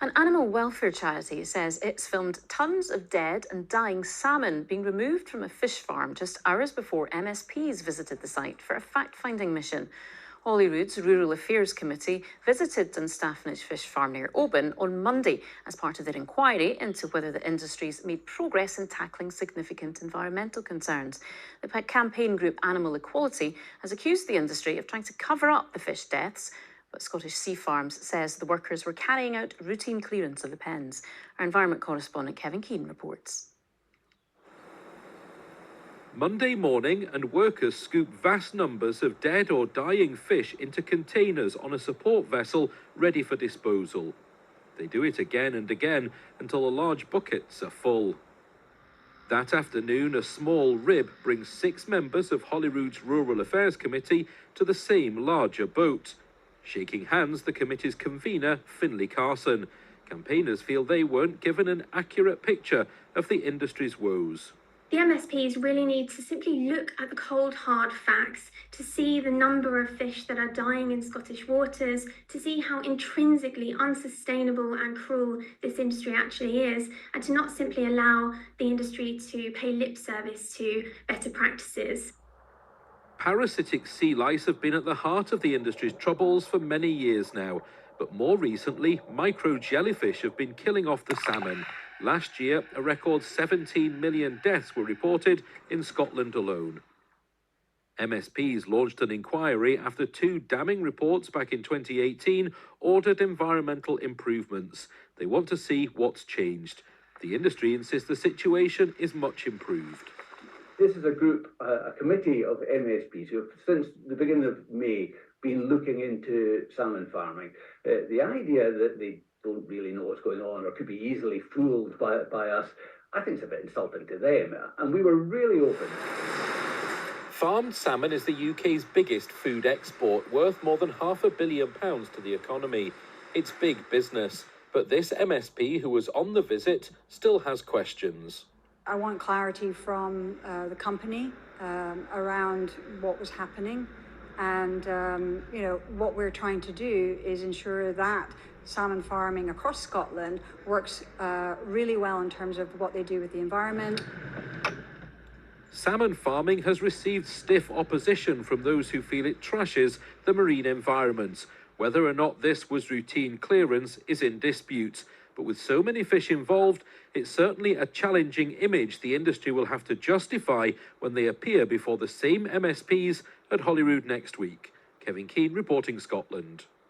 An animal welfare charity says it's filmed tons of dead and dying salmon being removed from a fish farm just hours before MSPs visited the site for a fact-finding mission. Holyrood's Rural Affairs Committee visited Dunstaffnage fish farm near Oban on Monday as part of their inquiry into whether the industry's made progress in tackling significant environmental concerns. The campaign group Animal Equality has accused the industry of trying to cover up the fish deaths, but Scottish Sea Farms says the workers were carrying out routine clearance of the pens. Our environment correspondent Kevin Keane reports. Monday morning, and workers scoop vast numbers of dead or dying fish into containers on a support vessel ready for disposal. They do it again and again until the large buckets are full. That afternoon, a small rib brings 6 members of Holyrood's Rural Affairs Committee to the same larger boat. Shaking hands, the committee's convener, Finlay Carson. Campaigners feel they weren't given an accurate picture of the industry's woes. The MSPs really need to simply look at the cold, hard facts, to see the number of fish that are dying in Scottish waters, to see how intrinsically unsustainable and cruel this industry actually is, and to not simply allow the industry to pay lip service to better practices. Parasitic sea lice have been at the heart of the industry's troubles for many years now, but more recently, micro jellyfish have been killing off the salmon. Last year, a record 17 million deaths were reported in Scotland alone. MSPs launched an inquiry after 2 damning reports back in 2018 ordered environmental improvements. They want to see what's changed. The industry insists the situation is much improved. This is a group, a committee of MSPs who have, since the beginning of May, been looking into salmon farming. The idea that they don't really know what's going on or could be easily fooled by us, I think it's a bit insulting to them. And we were really open. Farmed salmon is the UK's biggest food export, worth more than £500 million to the economy. It's big business, but this MSP who was on the visit still has questions. I want clarity from the company around what was happening, and what we're trying to do is ensure that salmon farming across Scotland works really well in terms of what they do with the environment. Salmon farming has received stiff opposition from those who feel it trashes the marine environment. Whether or not this was routine clearance is in dispute. But with so many fish involved, it's certainly a challenging image the industry will have to justify when they appear before the same MSPs at Holyrood next week. Kevin Keane reporting Scotland.